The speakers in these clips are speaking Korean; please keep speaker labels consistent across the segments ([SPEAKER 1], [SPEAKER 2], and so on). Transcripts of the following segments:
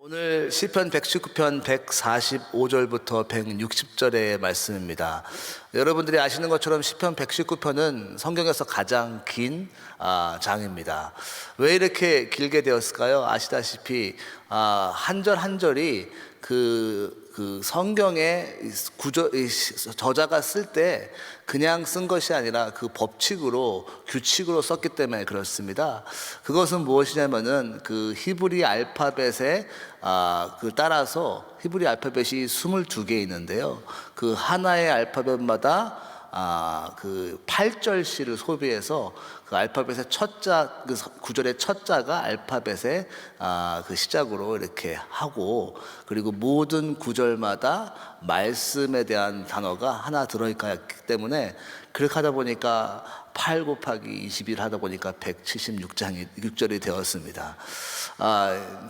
[SPEAKER 1] 오늘 시편 119편 145절부터 160절의 말씀입니다. 여러분들이 아시는 것처럼 시편 119편은 성경에서 가장 긴 장입니다. 왜 이렇게 길게 되었을까요? 아시다시피 한 절 한 절이 그 성경의 저자가 쓸 때 그냥 쓴 것이 아니라 그 법칙으로 규칙으로 썼기 때문에 그렇습니다. 그것은 무엇이냐면은 그 히브리 알파벳에 따라서 히브리 알파벳이 22개 있는데요. 그 하나의 알파벳마다 그 8절씩을 소비해서 그 알파벳의 그 구절의 첫 자가 알파벳의 그 시작으로 이렇게 하고, 그리고 모든 구절마다 말씀에 대한 단어가 하나 들어있기 때문에 그렇게 하다 보니까 8 곱하기 21 하다 보니까 176절이 되었습니다.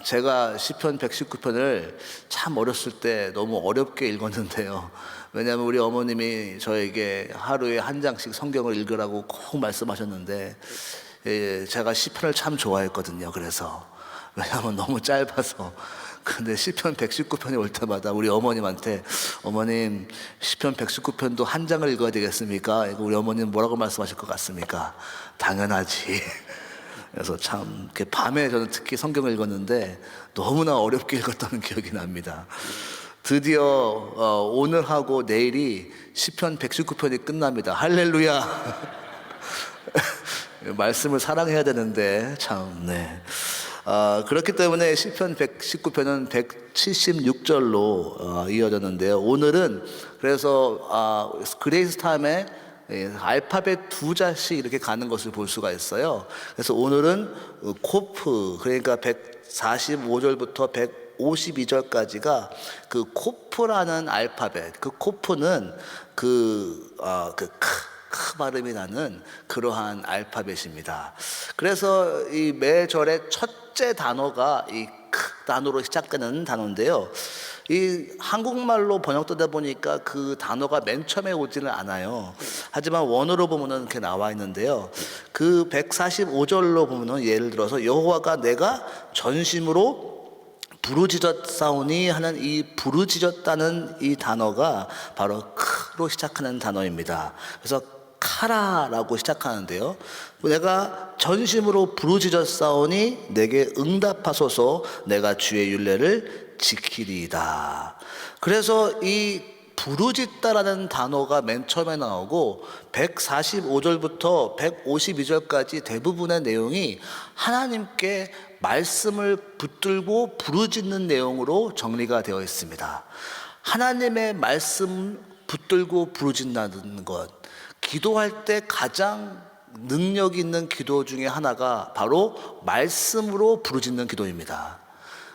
[SPEAKER 1] 제가 시편 119편을 참 어렸을 때 너무 어렵게 읽었는데요. 왜냐하면 우리 어머님이 저에게 하루에 한 장씩 성경을 읽으라고 꼭 말씀하셨는데, 제가 시편을 참 좋아했거든요. 그래서 왜냐하면 너무 짧아서. 근데 시편 119편이 올 때마다 우리 어머님한테, 어머님 시편 119편도 한 장을 읽어야 되겠습니까? 우리 어머님 뭐라고 말씀하실 것 같습니까? 당연하지. 그래서 참 이렇게 밤에 저는 특히 성경을 읽었는데 너무나 어렵게 읽었다는 기억이 납니다. 드디어 오늘하고 내일이 시편 119편이 끝납니다. 할렐루야. 말씀을 사랑해야 되는데 참. 그렇기 때문에 시편 119편은 176절로 이어졌는데요. 오늘은 그래서 그레이스 타임에 알파벳 2자씩 이렇게 가는 것을 볼 수가 있어요. 그래서 오늘은 코프, 그러니까 145절부터 152절까지가 그 코프라는 알파벳, 그 코프는 크 발음이 나는 그러한 알파벳입니다. 그래서 이 매절의 첫째 단어가 이 크 단어로 시작되는 단어인데요. 이 한국말로 번역되다 보니까 그 단어가 맨 처음에 오지는 않아요. 하지만 원어로 보면은 이렇게 나와 있는데요. 그 145절로 보면은 예를 들어서 여호와가 내가 전심으로 부르짖었사오니 하는 이 부르짖었다는 이 단어가 바로 크로 시작하는 단어입니다. 그래서 카라라고 시작하는데요. 내가 전심으로 부르짖었사오니 내게 응답하소서, 내가 주의 율례를 지키리이다. 그래서 이 부르짖다라는 단어가 맨 처음에 나오고 145절부터 152절까지 대부분의 내용이 하나님께 말씀을 붙들고 부르짖는 내용으로 정리가 되어 있습니다. 하나님의 말씀 붙들고 부르짖는다는 것, 기도할 때 가장 능력 있는 기도 중에 하나가 바로 말씀으로 부르짖는 기도입니다.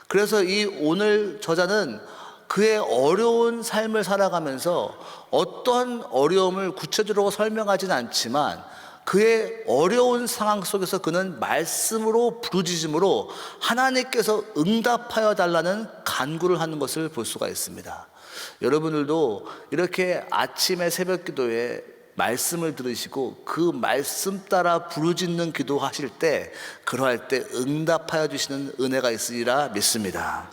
[SPEAKER 1] 그래서 이 오늘 저자는 그의 어려운 삶을 살아가면서 어떤 어려움을 구체적으로 설명하지는 않지만 그의 어려운 상황 속에서 그는 말씀으로 부르짖음으로 하나님께서 응답하여 달라는 간구를 하는 것을 볼 수가 있습니다. 여러분들도 이렇게 아침에 새벽 기도에 말씀을 들으시고 그 말씀 따라 부르짖는 기도하실 때, 그러할 때 응답하여 주시는 은혜가 있으리라 믿습니다.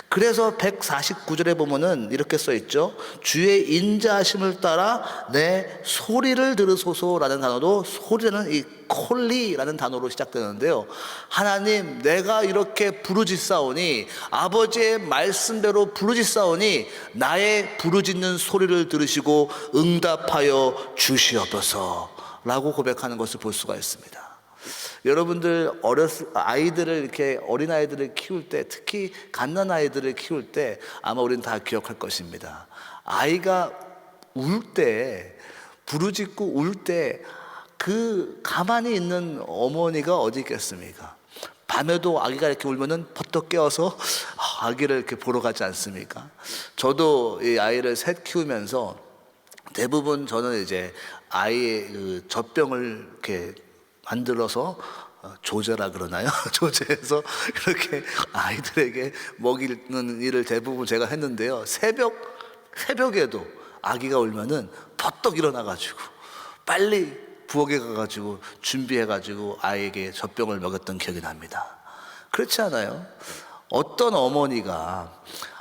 [SPEAKER 1] 그래서 149절에 보면은 이렇게 써 있죠. 주의 인자하심을 따라 내 소리를 들으소서라는 단어도, 소리는 이 콜리라는 단어로 시작되는데요. 하나님, 내가 이렇게 부르짖사오니, 아버지의 말씀대로 부르짖사오니 나의 부르짖는 소리를 들으시고 응답하여 주시옵소서 라고 고백하는 것을 볼 수가 있습니다. 여러분들 아이들을 이렇게 어린아이들을 키울 때, 특히 갓난아이들을 키울 때 아마 우리는 다 기억할 것입니다. 아이가 울 때, 부르짖고 울 때 그 가만히 있는 어머니가 어디 있겠습니까? 밤에도 아기가 이렇게 울면은 퍼떡 깨어서 아기를 이렇게 보러 가지 않습니까? 저도 이 아이를 셋 키우면서 대부분 저는 이제 아이의 그 젖병을 이렇게 만들어서 조제라 그러나요? 조제해서 이렇게 아이들에게 먹이는 일을 대부분 제가 했는데요. 새벽에도 아기가 울면은 퍼떡 일어나가지고 빨리 부엌에 가가지고 준비해가지고 아이에게 젖병을 먹였던 기억이 납니다. 그렇지 않아요? 어떤 어머니가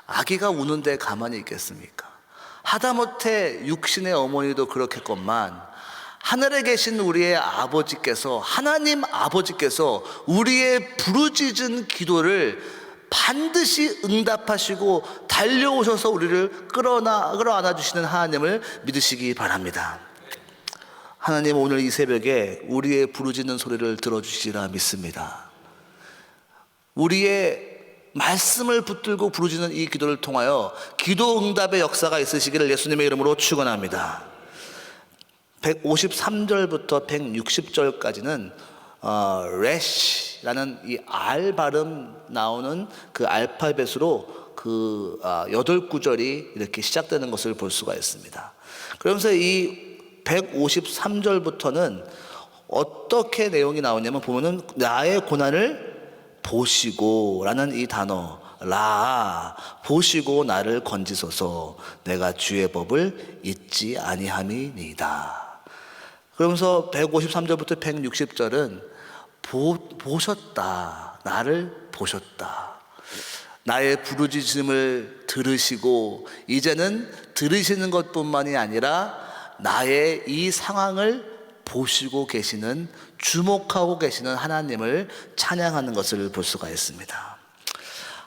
[SPEAKER 1] 아기가 우는데 가만히 있겠습니까? 하다못해 육신의 어머니도 그렇겠건만 하늘에 계신 우리의 아버지께서, 하나님 아버지께서 우리의 부르짖은 기도를 반드시 응답하시고 달려오셔서 우리를 끌어안아 주시는 하나님을 믿으시기 바랍니다. 하나님, 오늘 이 새벽에 우리의 부르짖는 소리를 들어주시리라 믿습니다. 우리의 말씀을 붙들고 부르짖는 이 기도를 통하여 기도 응답의 역사가 있으시기를 예수님의 이름으로 축원합니다. 153절부터 160절까지는 레시라는 이 알 발음 나오는 그 알파벳으로 그 8구절이 이렇게 시작되는 것을 볼 수가 있습니다. 그러면서 이 153절부터는 어떻게 내용이 나오냐면 보면은 나의 고난을 보시고 라는 이 단어, 보시고 나를 건지소서, 내가 주의 법을 잊지 아니함이니이다. 그러면서 153절부터 160절은 보셨다, 나를 보셨다, 나의 부르짖음을 들으시고 이제는 들으시는 것뿐만이 아니라 나의 이 상황을 보시고 계시는, 주목하고 계시는 하나님을 찬양하는 것을 볼 수가 있습니다.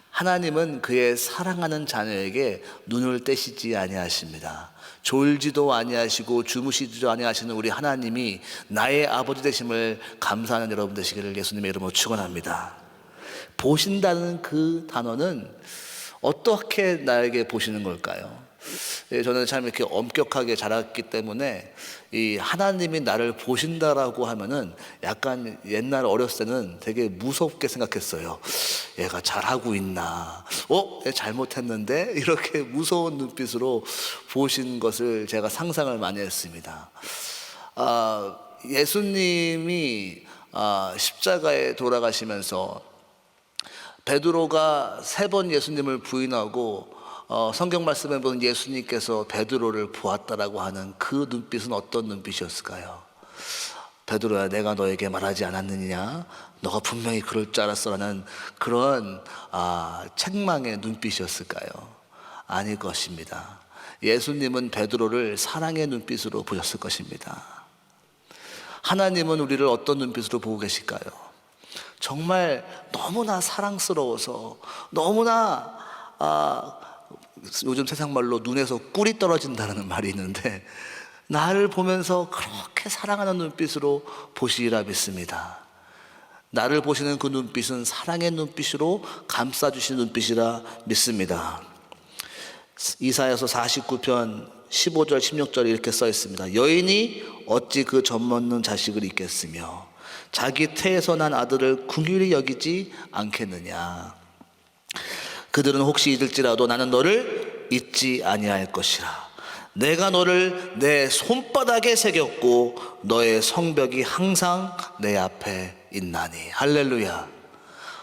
[SPEAKER 1] 하나님은 그의 사랑하는 자녀에게 눈을 떼시지 아니하십니다. 졸지도 아니하시고 주무시지도 아니하시는 우리 하나님이 나의 아버지 되심을 감사하는 여러분 되시기를 예수님의 이름으로 축원합니다. 보신다는 그 단어는 어떻게 나에게 보시는 걸까요? 저는 참 이렇게 엄격하게 자랐기 때문에 이 하나님이 나를 보신다라고 하면은 약간 옛날 어렸을 때는 되게 무섭게 생각했어요. 얘가 잘하고 있나? 얘 잘못했는데? 이렇게 무서운 눈빛으로 보신 것을 제가 상상을 많이 했습니다. 예수님이 십자가에 돌아가시면서 베드로가 3번 예수님을 부인하고 성경 말씀에 보면 예수님께서 베드로를 보았다라고 하는 그 눈빛은 어떤 눈빛이었을까요? 베드로야, 내가 너에게 말하지 않았느냐? 너가 분명히 그럴 줄 알았어라는 그런 책망의 눈빛이었을까요? 아닐 것입니다. 예수님은 베드로를 사랑의 눈빛으로 보셨을 것입니다. 하나님은 우리를 어떤 눈빛으로 보고 계실까요? 정말 너무나 사랑스러워서, 너무나 요즘 세상 말로 눈에서 꿀이 떨어진다는 말이 있는데, 나를 보면서 그렇게 사랑하는 눈빛으로 보시리라 믿습니다. 나를 보시는 그 눈빛은 사랑의 눈빛으로 감싸주시는 눈빛이라 믿습니다. 이사야서 49편 15절 16절에 이렇게 써 있습니다. 여인이 어찌 그 젖먹는 자식을 잊겠으며 자기 태에서 난 아들을 긍휼히 여기지 않겠느냐. 그들은 혹시 잊을지라도 나는 너를 잊지 아니할 것이라. 내가 너를 내 손바닥에 새겼고 너의 성벽이 항상 내 앞에 있나니. 할렐루야.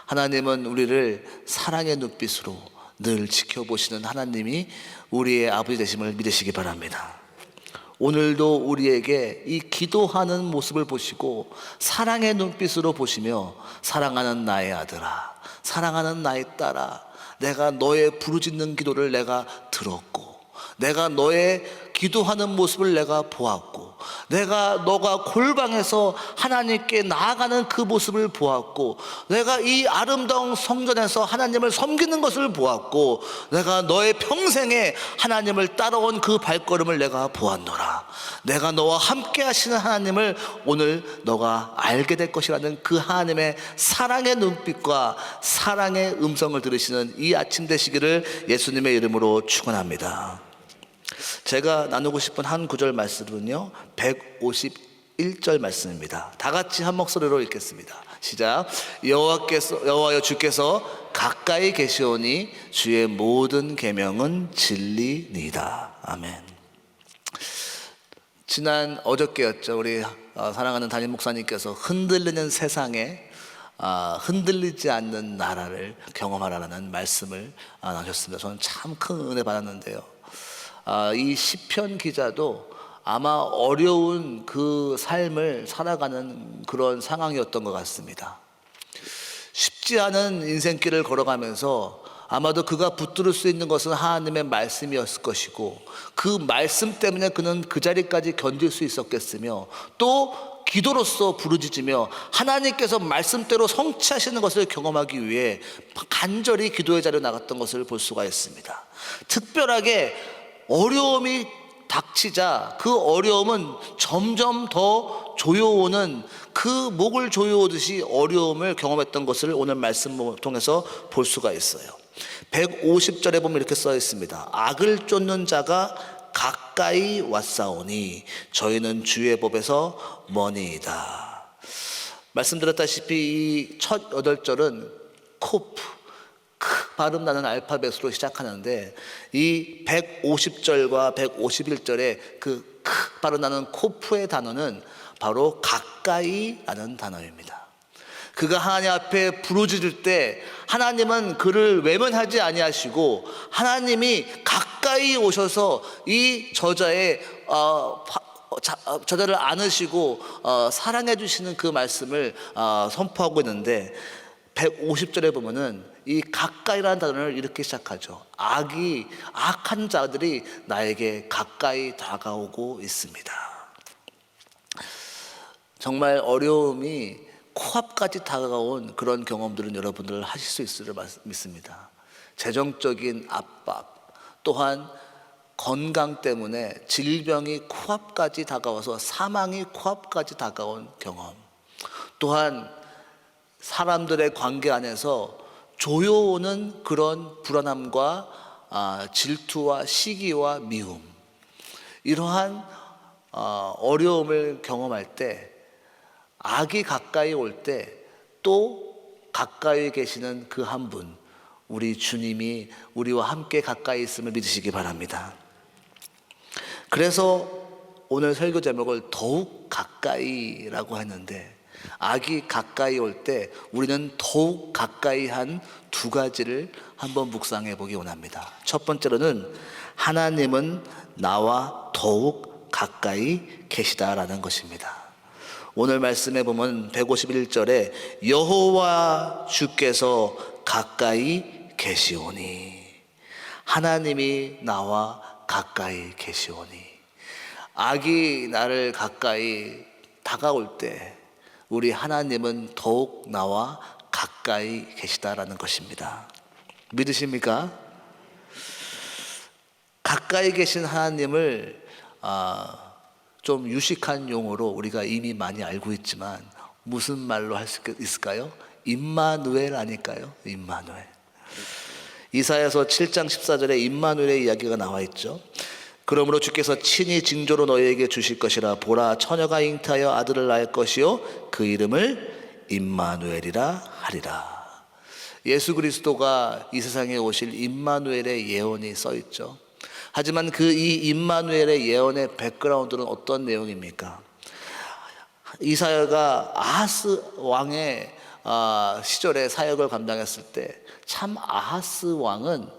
[SPEAKER 1] 하나님은 우리를 사랑의 눈빛으로 늘 지켜보시는 하나님이 우리의 아버지 되심을 믿으시기 바랍니다. 오늘도 우리에게 이 기도하는 모습을 보시고 사랑의 눈빛으로 보시며, 사랑하는 나의 아들아, 사랑하는 나의 딸아, 내가 너의 부르짖는 기도를 내가 들었고, 내가 너의 기도하는 모습을 내가 보았고, 너가 골방에서 하나님께 나아가는 그 모습을 보았고, 내가 이 아름다운 성전에서 하나님을 섬기는 것을 보았고, 내가 너의 평생에 하나님을 따라온 그 발걸음을 내가 보았노라. 내가 너와 함께 하시는 하나님을 오늘 너가 알게 될 것이라는 그 하나님의 사랑의 눈빛과 사랑의 음성을 들으시는 이 아침 되시기를 예수님의 이름으로 축원합니다. 제가 나누고 싶은 한 구절 말씀은요, 151절 말씀입니다. 다 같이 한 목소리로 읽겠습니다. 시작. 여호와여 주께서 가까이 계시오니 주의 모든 계명은 진리니이다. 아멘. 지난 어저께였죠. 우리 사랑하는 담임 목사님께서 흔들리는 세상에 흔들리지 않는 나라를 경험하라는 말씀을 나셨습니다. 저는 참 큰 은혜 받았는데요. 이 시편 기자도 아마 어려운 그 삶을 살아가는 그런 상황이었던 것 같습니다. 쉽지 않은 인생길을 걸어가면서 아마도 그가 붙들을 수 있는 것은 하나님의 말씀이었을 것이고, 그 말씀 때문에 그는 그 자리까지 견딜 수 있었겠으며, 또 기도로서 부르짖으며 하나님께서 말씀대로 성취하시는 것을 경험하기 위해 간절히 기도의 자리에 나갔던 것을 볼 수가 있습니다. 특별하게 어려움이 닥치자 그 어려움은 점점 더 조여오는, 그 목을 조여오듯이 어려움을 경험했던 것을 오늘 말씀을 통해서 볼 수가 있어요. 150절에 보면 이렇게 써 있습니다. 악을 쫓는 자가 가까이 왔사오니 저희는 주의 법에서 머니이다. 말씀드렸다시피 이 첫 8절은 코프, 크 발음 나는 알파벳으로 시작하는데, 이 150절과 151절에 그 크 발음 나는 코프의 단어는 바로 가까이라는 단어입니다. 그가 하나님 앞에 부르짖을 때 하나님은 그를 외면하지 아니하시고, 하나님이 가까이 오셔서 이 저자의 저자를 안으시고 사랑해 주시는 그 말씀을 선포하고 있는데, 150절에 보면은 이 가까이라는 단어를 이렇게 시작하죠. 악한 자들이 나에게 가까이 다가오고 있습니다. 정말 어려움이 코앞까지 다가온 그런 경험들은 여러분들 하실 수 있으리라 믿습니다. 재정적인 압박, 또한 건강 때문에 질병이 코앞까지 다가와서 사망이 코앞까지 다가온 경험, 또한 사람들의 관계 안에서 조여오는 그런 불안함과 질투와 시기와 미움, 이러한 어려움을 경험할 때, 악이 가까이 올 때 또 가까이 계시는 그 한 분, 우리 주님이 우리와 함께 가까이 있음을 믿으시기 바랍니다. 그래서 오늘 설교 제목을 더욱 가까이라고 했는데, 악이 가까이 올 때 우리는 더욱 가까이 한 두 가지를 한번 묵상해 보기 원합니다. 첫 번째로는 하나님은 나와 더욱 가까이 계시다라는 것입니다. 오늘 말씀에 보면 151절에 여호와 주께서 가까이 계시오니, 하나님이 나와 가까이 계시오니, 악이 나를 가까이 다가올 때 우리 하나님은 더욱 나와 가까이 계시다라는 것입니다. 믿으십니까? 가까이 계신 하나님을 좀 유식한 용어로 우리가 이미 많이 알고 있지만 무슨 말로 할 수 있을까요? 임마누엘 아닐까요? 임마누엘. 이사야서 7장 14절에 임마누엘의 이야기가 나와 있죠. 그러므로 주께서 친히 징조로 너희에게 주실 것이라. 보라, 처녀가 잉태하여 아들을 낳을 것이요 그 이름을 임마누엘이라 하리라. 예수 그리스도가 이 세상에 오실 임마누엘의 예언이 써 있죠. 하지만 그 이 임마누엘의 예언의 백그라운드는 어떤 내용입니까? 이사야가 아하스 왕의 시절에 사역을 감당했을 때 참 아하스 왕은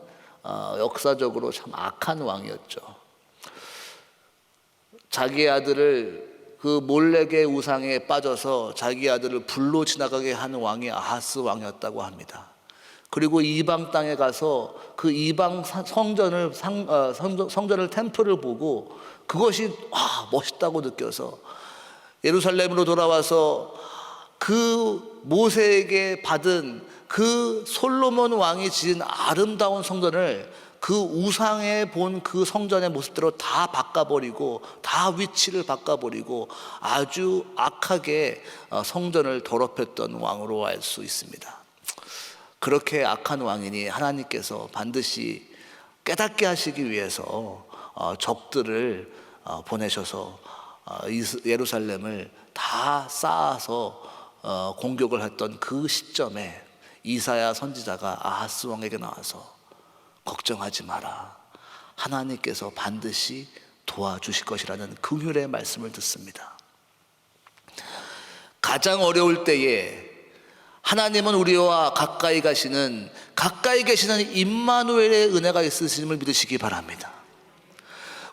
[SPEAKER 1] 역사적으로 참 악한 왕이었죠. 자기 아들을 그 몰렉의 우상에 빠져서 자기 아들을 불로 지나가게 하는 왕이 아하스 왕이었다고 합니다. 그리고 이방 땅에 가서 그 이방 성전을 템플을 보고 그것이 멋있다고 느껴서 예루살렘으로 돌아와서 그 모세에게 받은 그 솔로몬 왕이 지은 아름다운 성전을 그 우상에 본 그 성전의 모습대로 다 바꿔버리고, 다 위치를 바꿔버리고 아주 악하게 성전을 더럽혔던 왕으로 알 수 있습니다. 그렇게 악한 왕이니 하나님께서 반드시 깨닫게 하시기 위해서 적들을 보내셔서 예루살렘을 다 쌓아서 공격을 했던 그 시점에 이사야 선지자가 아하스 왕에게 나와서 걱정하지 마라, 하나님께서 반드시 도와주실 것이라는 긍휼의 말씀을 듣습니다. 가장 어려울 때에 하나님은 우리와 가까이 계시는 임마누엘의 은혜가 있으심을 믿으시기 바랍니다.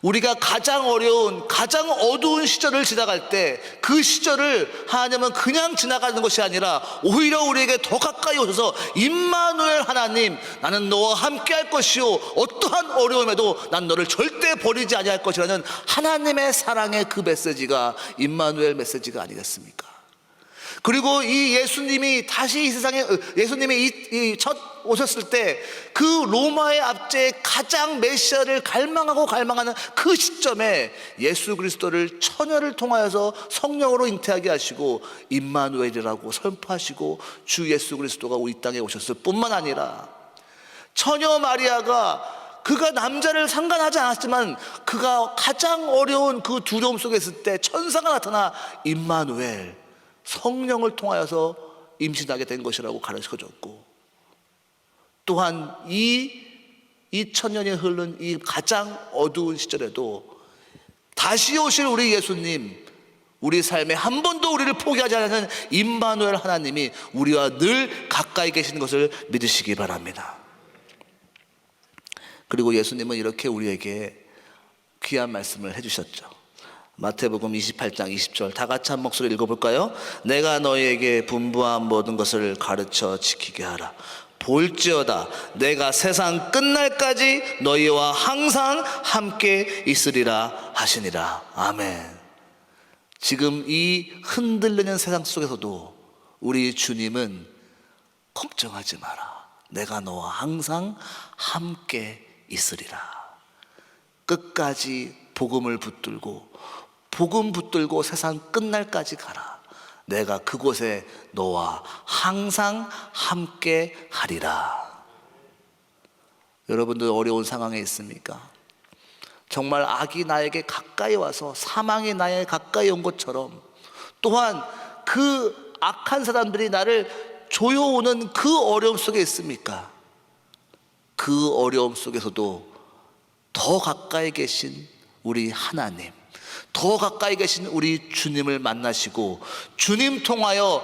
[SPEAKER 1] 우리가 가장 어려운, 가장 어두운 시절을 지나갈 때 그 시절을 하나님은 그냥 지나가는 것이 아니라 오히려 우리에게 더 가까이 오셔서 임마누엘 하나님, 나는 너와 함께 할 것이요 어떠한 어려움에도 난 너를 절대 버리지 아니할 것이라는 하나님의 사랑의 그 메시지가 임마누엘 메시지가 아니겠습니까? 그리고 이 예수님이 다시 이 세상에, 예수님이 첫 오셨을 때 그 로마의 압제에 가장 메시아를 갈망하는 그 시점에 예수 그리스도를 처녀를 통하여서 성령으로 잉태하게 하시고 임마누엘이라고 선포하시고 주 예수 그리스도가 우리 땅에 오셨을 뿐만 아니라 처녀 마리아가 그가 남자를 상관하지 않았지만 그가 가장 어려운 그 두려움 속에 있을 때 천사가 나타나 임마누엘, 성령을 통하여서 임신하게 된 것이라고 가르쳐줬고, 또한 이 2000년이 흐른 이 가장 어두운 시절에도 다시 오실 우리 예수님, 우리 삶에 한 번도 우리를 포기하지 않는 임마누엘 하나님이 우리와 늘 가까이 계시는 것을 믿으시기 바랍니다. 그리고 예수님은 이렇게 우리에게 귀한 말씀을 해주셨죠. 마태복음 28장 20절 다 같이 한 목소리 읽어볼까요? 내가 너희에게 분부한 모든 것을 가르쳐 지키게 하라. 볼지어다 내가 세상 끝날까지 너희와 항상 함께 있으리라 하시니라. 아멘. 지금 이 흔들리는 세상 속에서도 우리 주님은 걱정하지 마라. 내가 너와 항상 함께 있으리라. 끝까지 복음을 붙들고 복음 붙들고 세상 끝날까지 가라. 내가 그곳에 너와 항상 함께 하리라. 여러분들 어려운 상황에 있습니까? 정말 악이 나에게 가까이 와서 사망이 나에게 가까이 온 것처럼, 또한 그 악한 사람들이 나를 조여오는 그 어려움 속에 있습니까? 그 어려움 속에서도 더 가까이 계신 우리 하나님, 더 가까이 계신 우리 주님을 만나시고 주님 통하여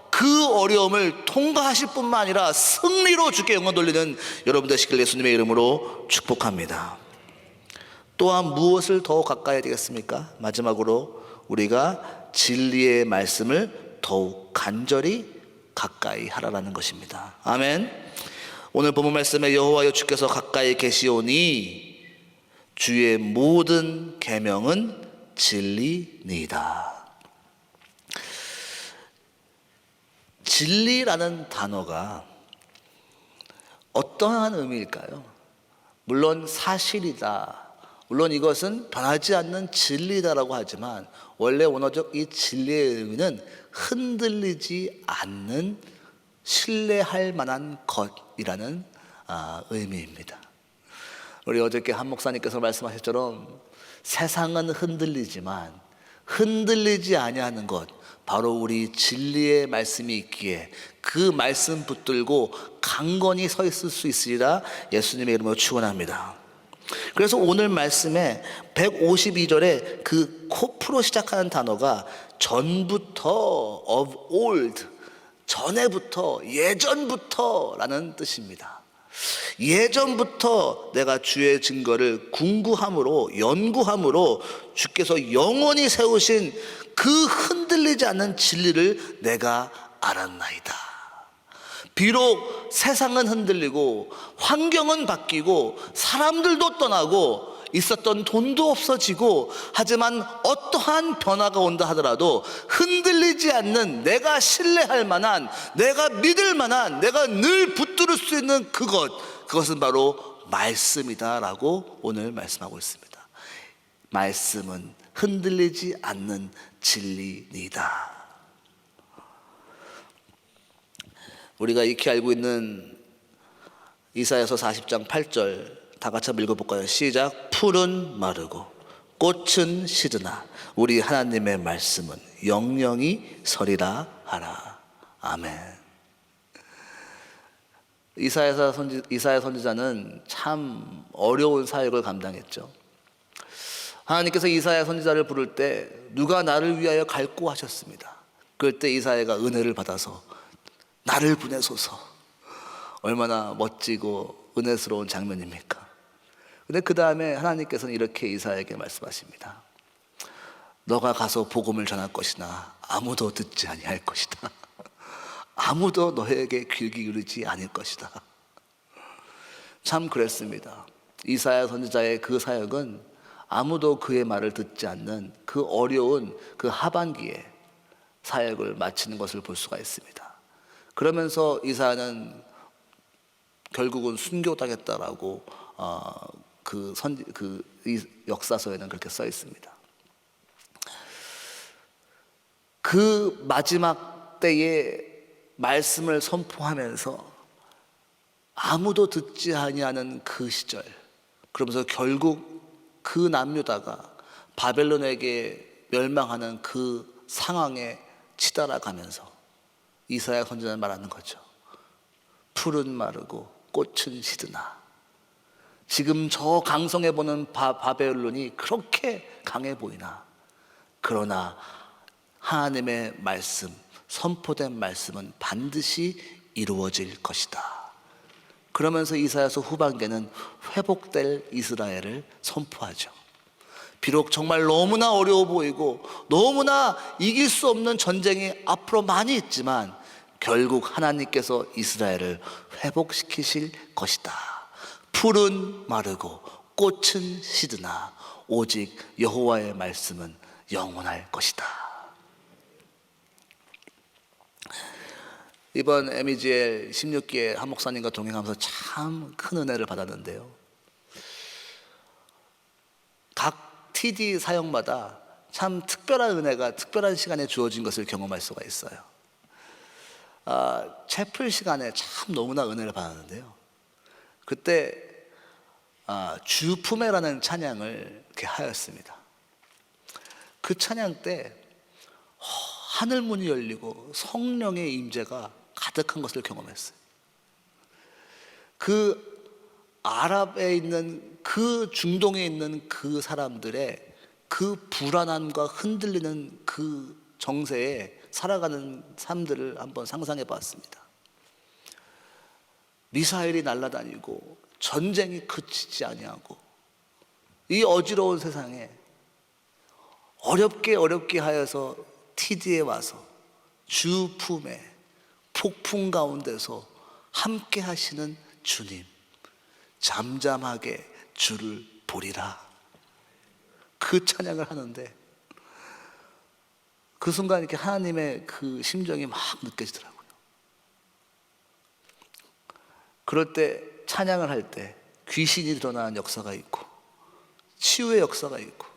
[SPEAKER 1] 그 어려움을 통과하실 뿐만 아니라 승리로 주께 영광 돌리는 여러분 되시길 예수님의 이름으로 축복합니다. 또한 무엇을 더 가까이 되겠습니까? 마지막으로 우리가 진리의 말씀을 더욱 간절히 가까이 하라라는 것입니다. 아멘. 오늘 본문 말씀에 여호와여 주께서 가까이 계시오니 주의 모든 계명은 진리니이다. 진리라는 단어가 어떠한 의미일까요? 물론 사실이다, 물론 이것은 변하지 않는 진리다라고 하지만 원래 원어적 이 진리의 의미는 흔들리지 않는 신뢰할 만한 것이라는 의미입니다. 우리 어저께 한 목사님께서 말씀하셨처럼 세상은 흔들리지만 흔들리지 아니하는 것, 바로 우리 진리의 말씀이 있기에 그 말씀 붙들고 강건히 서 있을 수 있으리라 예수님의 이름으로 축원합니다. 그래서 오늘 말씀에 152절에 그 코프로 시작하는 단어가 전부터, of old, 전에부터, 예전부터라는 뜻입니다. 예전부터 내가 주의 증거를 궁구함으로, 연구함으로 주께서 영원히 세우신 그 흔들리지 않는 진리를 내가 알았나이다. 비록 세상은 흔들리고 환경은 바뀌고 사람들도 떠나고 있었던 돈도 없어지고, 하지만 어떠한 변화가 온다 하더라도 흔들리지 않는, 내가 신뢰할 만한, 내가 믿을 만한, 내가 늘 붙들을 수 있는 그것은 바로 말씀이다라고 오늘 말씀하고 있습니다. 말씀은 흔들리지 않는 진리이다. 우리가 익히 알고 있는 이사야서 40장 8절 다 같이 한번 읽어볼까요? 시작. 풀은 마르고 꽃은 시드나 우리 하나님의 말씀은 영영이 서리라 하라. 아멘. 이사야 선지자는 참 어려운 사역을 감당했죠. 하나님께서 이사야 선지자를 부를 때 누가 나를 위하여 갈고 하셨습니다. 그럴 때 이사야가 은혜를 받아서 나를 보내소서. 얼마나 멋지고 은혜스러운 장면입니까? 근데 그 다음에 하나님께서는 이렇게 이사야에게 말씀하십니다. 너가 가서 복음을 전할 것이나 아무도 듣지 아니할 것이다. 아무도 너에게 귀 기울이지 않을 것이다. 참 그랬습니다. 이사야 선지자의 그 사역은 아무도 그의 말을 듣지 않는 그 어려운 그 하반기에 사역을 마치는 것을 볼 수가 있습니다. 그러면서 이사야는 결국은 순교당했다라고 이 역사서에는 그렇게 써 있습니다. 그 마지막 때에 말씀을 선포하면서 아무도 듣지 아니하는 그 시절, 그러면서 결국 그 남유다가 바벨론에게 멸망하는 그 상황에 치달아 가면서 이사야 선지자는 말하는 거죠. 풀은 마르고 꽃은 시드나. 지금 저 강성해 보는 바벨론이 그렇게 강해 보이나, 그러나 하나님의 말씀, 선포된 말씀은 반드시 이루어질 것이다. 그러면서 이사야서 후반기는 회복될 이스라엘을 선포하죠. 비록 정말 너무나 어려워 보이고 너무나 이길 수 없는 전쟁이 앞으로 많이 있지만 결국 하나님께서 이스라엘을 회복시키실 것이다. 풀은 마르고 꽃은 시드나 오직 여호와의 말씀은 영원할 것이다. 이번 MEGL 16기에 한 목사님과 동행하면서 참 큰 은혜를 받았는데요, 각 TD 사역마다 참 특별한 은혜가 특별한 시간에 주어진 것을 경험할 수가 있어요. 채플 시간에 참 너무나 은혜를 받았는데요, 그때 주품에라는 찬양을 이렇게 하였습니다. 그 찬양 때 하늘 문이 열리고 성령의 임재가 가득한 것을 경험했어요. 그 아랍에 있는 그 중동에 있는 그 사람들의 그 불안함과 흔들리는 그 정세에 살아가는 삶들을 한번 상상해 봤습니다. 미사일이 날아다니고 전쟁이 그치지 아니하고 이 어지러운 세상에 어렵게 하여서 TD에 와서 주 품에 폭풍 가운데서 함께 하시는 주님, 잠잠하게 주를 보리라, 그 찬양을 하는데 그 순간 이렇게 하나님의 그 심정이 막 느껴지더라고요. 그럴 때 찬양을 할 때 귀신이 드러나는 역사가 있고 치유의 역사가 있고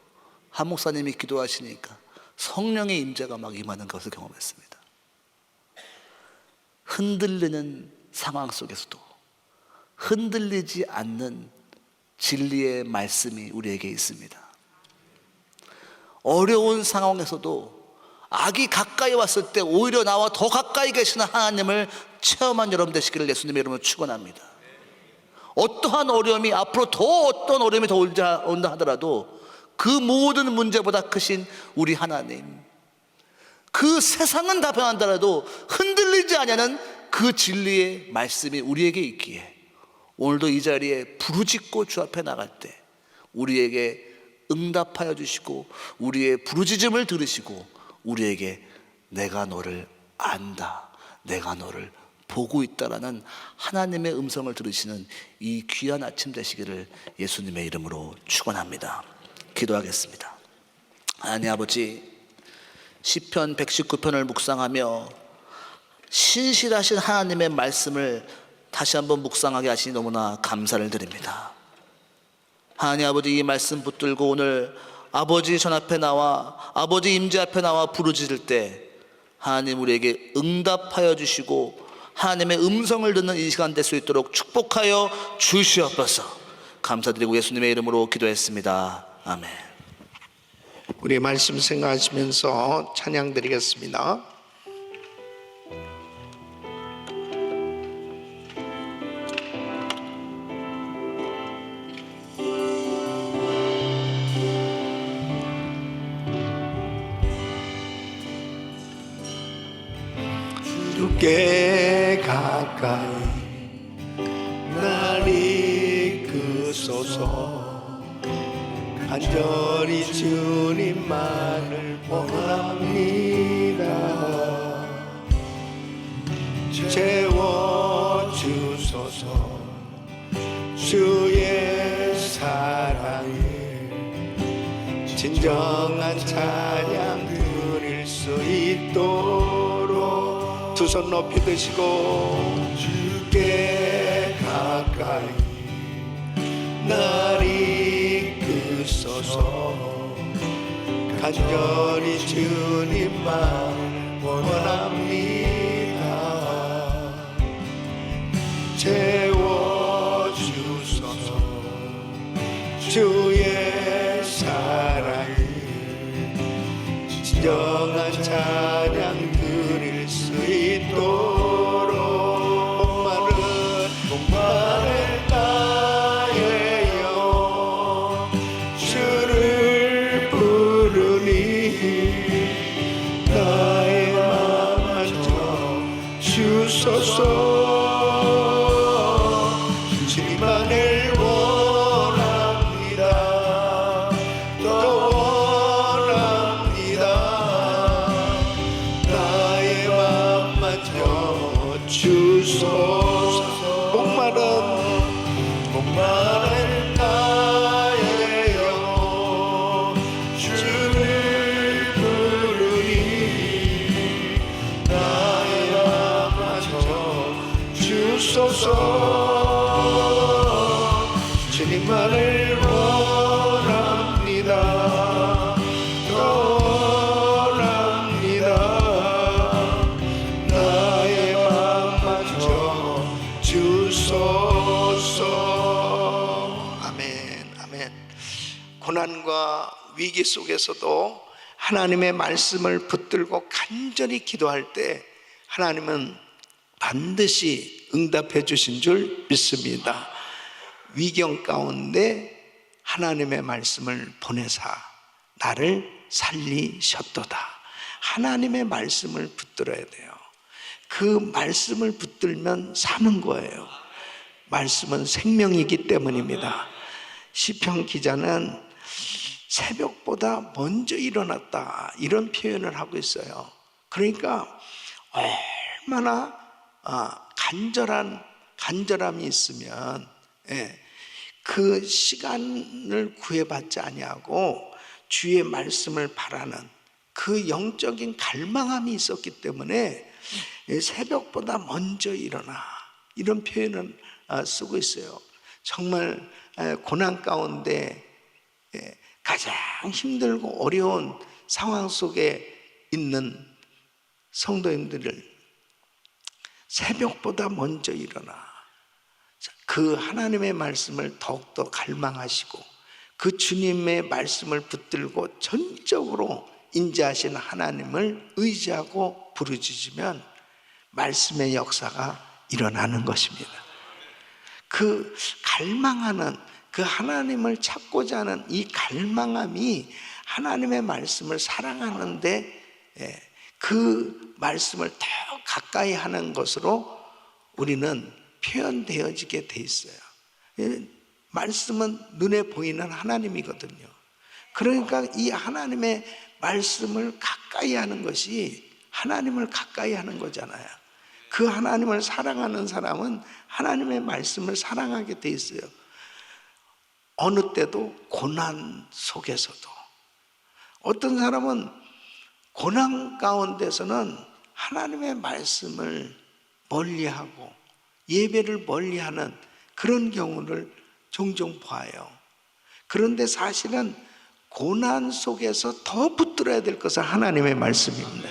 [SPEAKER 1] 한 목사님이 기도하시니까 성령의 임재가 막 임하는 것을 경험했습니다. 흔들리는 상황 속에서도 흔들리지 않는 진리의 말씀이 우리에게 있습니다. 어려운 상황에서도 악이 가까이 왔을 때 오히려 나와 더 가까이 계시는 하나님을 체험한 여러분 되시기를 예수님의 이름으로 축원합니다. 어떠한 어려움이 앞으로 더 어떤 어려움이 더 온다 하더라도 그 모든 문제보다 크신 우리 하나님, 그 세상은 다 변한다라도 흔들리지 않는 그 진리의 말씀이 우리에게 있기에 오늘도 이 자리에 부르짖고 주 앞에 나갈 때 우리에게 응답하여 주시고 우리의 부르짖음을 들으시고 우리에게 내가 너를 안다, 내가 너를 보고 있다라는 하나님의 음성을 들으시는 이 귀한 아침 되시기를 예수님의 이름으로 축원합니다. 기도하겠습니다. 하나님 아버지, 시편 119편을 묵상하며 신실하신 하나님의 말씀을 다시 한번 묵상하게 하시니 너무나 감사를 드립니다. 하나님 아버지, 이 말씀 붙들고 오늘 아버지 전 앞에 나와 아버지 임재 앞에 나와 부르짖을 때 하나님 우리에게 응답하여 주시고 하나님의 음성을 듣는 이 시간 될 수 있도록 축복하여 주시옵소서. 감사드리고 예수님의 이름으로 기도했습니다. 아멘.
[SPEAKER 2] 우리 말씀 생각하시면서 찬양 드리겠습니다. 주께 가까이 날 이끄소서. 주소서. 간절히 주님만을 원합니다. 채워주소서. 주의 사랑을 진정한 찬양 드릴 수 있도록 두 손 높이 드시고 주께 가까이 날 이끄소서. 간절히 주님만 원합니다. 채워주소서. 주의 사랑을 진정한 찬양 드릴 수 있도록 목마른 나의 영 주를 부르니 나의 맘 만져 주소서. 주님만을 원합니다. 더 원합니다. 나의 맘 만져 주소서. 목마른 나의 영 주를 부르니 나의 맘 만져 주소서. 주님만을 원합니다. 더 원합니다. 나의 맘 만져 주소서. 아멘, 아멘. 고난과 위기 속에서도 하나님의 말씀을 붙들고 간절히 기도할 때 하나님은 반드시 응답해 주신 줄 믿습니다. 위경 가운데 하나님의 말씀을 보내사 나를 살리셨도다. 하나님의 말씀을 붙들어야 돼요. 그 말씀을 붙들면 사는 거예요. 말씀은 생명이기 때문입니다. 시편 기자는 새벽보다 먼저 일어났다 이런 표현을 하고 있어요. 그러니까 얼마나 간절함이 있으면 그 시간을 구애받지 아니하고 주의 말씀을 바라는 그 영적인 갈망함이 있었기 때문에 새벽보다 먼저 일어나 이런 표현을 쓰고 있어요. 정말 고난 가운데 가장 힘들고 어려운 상황 속에 있는 성도님들을 새벽보다 먼저 일어나 그 하나님의 말씀을 더욱더 갈망하시고 그 주님의 말씀을 붙들고 전적으로 인자하신 하나님을 의지하고 부르짖으면 말씀의 역사가 일어나는 것입니다. 그 갈망하는 그 하나님을 찾고자 하는 이 갈망함이 하나님의 말씀을 사랑하는데 그 말씀을 더 가까이 하는 것으로 우리는 표현되어지게 돼 있어요. 말씀은 눈에 보이는 하나님이거든요. 그러니까 이 하나님의 말씀을 가까이 하는 것이 하나님을 가까이 하는 거잖아요. 그 하나님을 사랑하는 사람은 하나님의 말씀을 사랑하게 돼 있어요. 어느 때도 고난 속에서도. 어떤 사람은 고난 가운데서는 하나님의 말씀을 멀리하고 예배를 멀리하는 그런 경우를 종종 봐요. 그런데 사실은 고난 속에서 더 붙들어야 될 것은 하나님의 말씀입니다.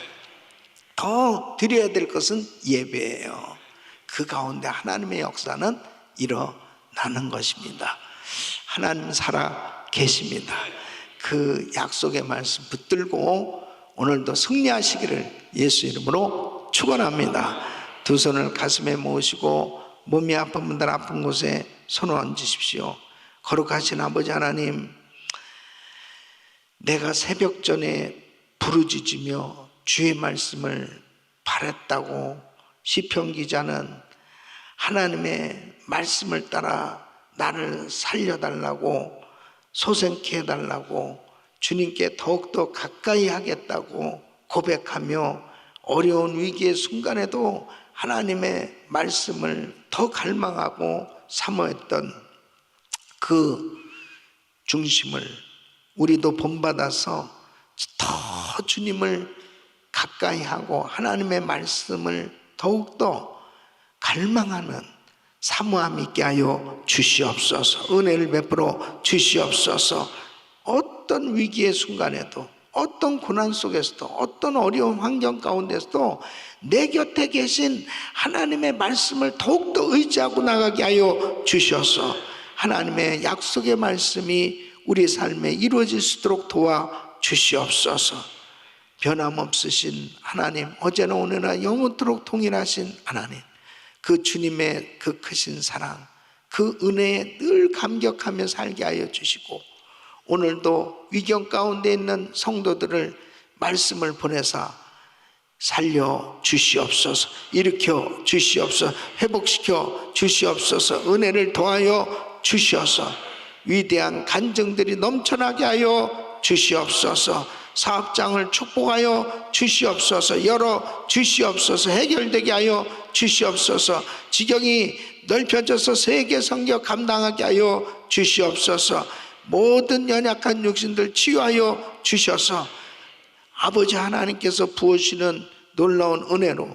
[SPEAKER 2] 더 드려야 될 것은 예배예요. 그 가운데 하나님의 역사는 일어나는 것입니다. 하나님 살아 계십니다. 그 약속의 말씀 붙들고 오늘도 승리하시기를 예수 이름으로 축원합니다. 두 손을 가슴에 모으시고 몸이 아픈 분들 아픈 곳에 손을 얹으십시오. 거룩하신 아버지 하나님, 내가 새벽 전에 부르짖으며 주의 말씀을 바랬다고 시편 기자는 하나님의 말씀을 따라 나를 살려달라고, 소생케 해달라고, 주님께 더욱더 가까이 하겠다고 고백하며 어려운 위기의 순간에도 하나님의 말씀을 더 갈망하고 사모했던 그 중심을 우리도 본받아서 더 주님을 가까이 하고 하나님의 말씀을 더욱더 갈망하는 사모함 있게 하여 주시옵소서. 은혜를 베풀어 주시옵소서. 어떤 위기의 순간에도, 어떤 고난 속에서도, 어떤 어려운 환경 가운데서도 내 곁에 계신 하나님의 말씀을 더욱더 의지하고 나가게 하여 주셔서 하나님의 약속의 말씀이 우리 삶에 이루어질 수 있도록 도와 주시옵소서. 변함없으신 하나님, 어제나 오늘나 영원토록 동일하신 하나님, 그 주님의 그 크신 사랑, 그 은혜에 늘 감격하며 살게 하여 주시고, 오늘도 위경 가운데 있는 성도들을 말씀을 보내사 살려 주시옵소서. 일으켜 주시옵소서. 회복시켜 주시옵소서. 은혜를 더하여 주시옵소서. 위대한 간증들이 넘쳐나게 하여 주시옵소서. 사업장을 축복하여 주시옵소서. 열어 주시옵소서. 해결되게 하여 주시옵소서. 지경이 넓혀져서 세계 선교 감당하게 하여 주시옵소서. 모든 연약한 육신들 치유하여 주셔서 아버지 하나님께서 부으시는 놀라운 은혜로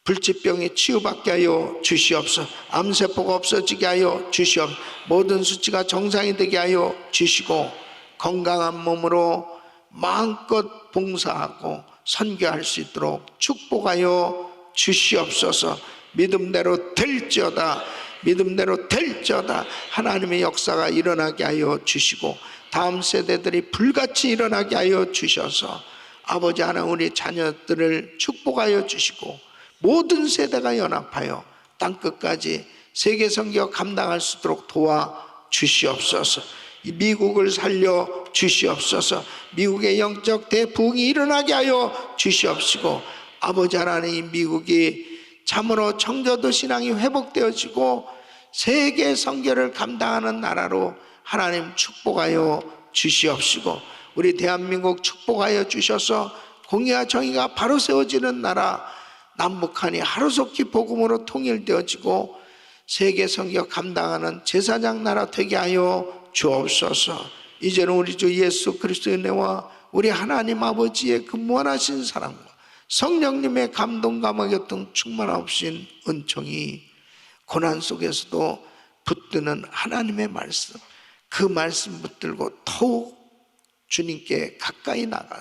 [SPEAKER 2] 불치병이 치유받게 하여 주시옵소서. 암세포가 없어지게 하여 주시옵소서. 모든 수치가 정상이 되게 하여 주시고 건강한 몸으로 마음껏 봉사하고 선교할 수 있도록 축복하여 주시옵소서. 믿음대로 될지어다. 믿음대로 될지어다. 하나님의 역사가 일어나게 하여 주시고 다음 세대들이 불같이 일어나게 하여 주셔서 아버지 하나님 우리 자녀들을 축복하여 주시고 모든 세대가 연합하여 땅끝까지 세계 선교 감당할 수 있도록 도와 주시옵소서. 이 미국을 살려 주시옵소서. 미국의 영적 대부흥이 일어나게 하여 주시옵시고 아버지 하나님 미국이 참으로 청교도 신앙이 회복되어지고 세계 선교를 감당하는 나라로 하나님 축복하여 주시옵시고 우리 대한민국 축복하여 주셔서 공의와 정의가 바로 세워지는 나라 남북한이 하루속히 복음으로 통일되어지고 세계 선교 감당하는 제사장 나라 되게 하여 주옵소서. 이제는 우리 주 예수 그리스도의 은혜와 우리 하나님 아버지의 그 무한하신 사랑과 성령님의 감동 감화 교통 충만하신 은총이 고난 속에서도 붙드는 하나님의 말씀, 그 말씀 붙들고 더욱 주님께 가까이 나간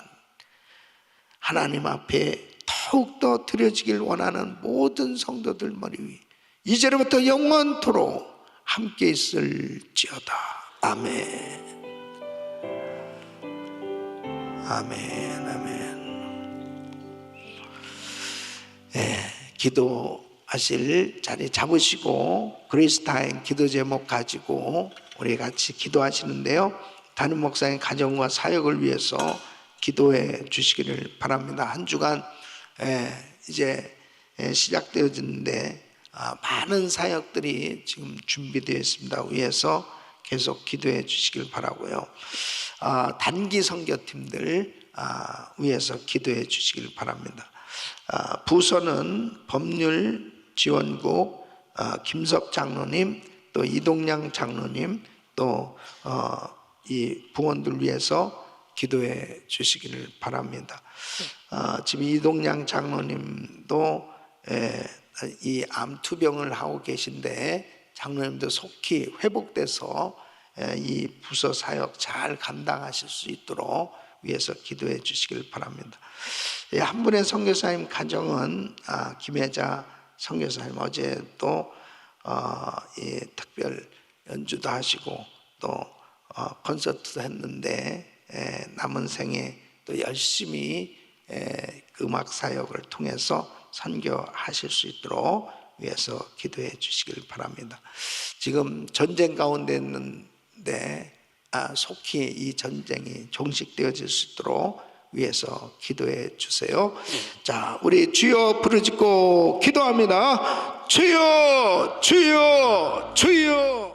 [SPEAKER 2] 하나님 앞에 더욱더 드려지길 원하는 모든 성도들 머리 위 이제로부터 영원토록 함께 있을지어다. 아멘. 아멘. 아멘. 네, 기도하실 자리 잡으시고 그리스타인 기도 제목 가지고 우리 같이 기도하시는데요. 담임 목사님 가정과 사역을 위해서 기도해 주시기를 바랍니다. 한 주간 이제 시작되어지는데 많은 사역들이 지금 준비되어 있습니다. 위해서 계속 기도해 주시길 바라고요. 단기 선교팀들 위해서 기도해 주시길 바랍니다. 부서는 법률지원국 김섭 장로님, 또 이동양 장로님, 또 이 부원들 위해서 기도해 주시기를 바랍니다. 지금 이동양 장로님도 이 암투병을 하고 계신데 장로님도 속히 회복돼서 이 부서 사역 잘 감당하실 수 있도록 위해서 기도해 주시길 바랍니다. 한 분의 선교사님 가정은 김혜자 선교사님 어제 또 특별 연주도 하시고 또 콘서트도 했는데 남은 생에 또 열심히 음악 사역을 통해서 선교하실 수 있도록 위해서 기도해 주시길 바랍니다. 지금 전쟁 가운데 있는데 속히 이 전쟁이 종식되어질 수 있도록 위해서 기도해 주세요. 자, 우리 주여 부르짖고 기도합니다. 주여, 주여, 주여.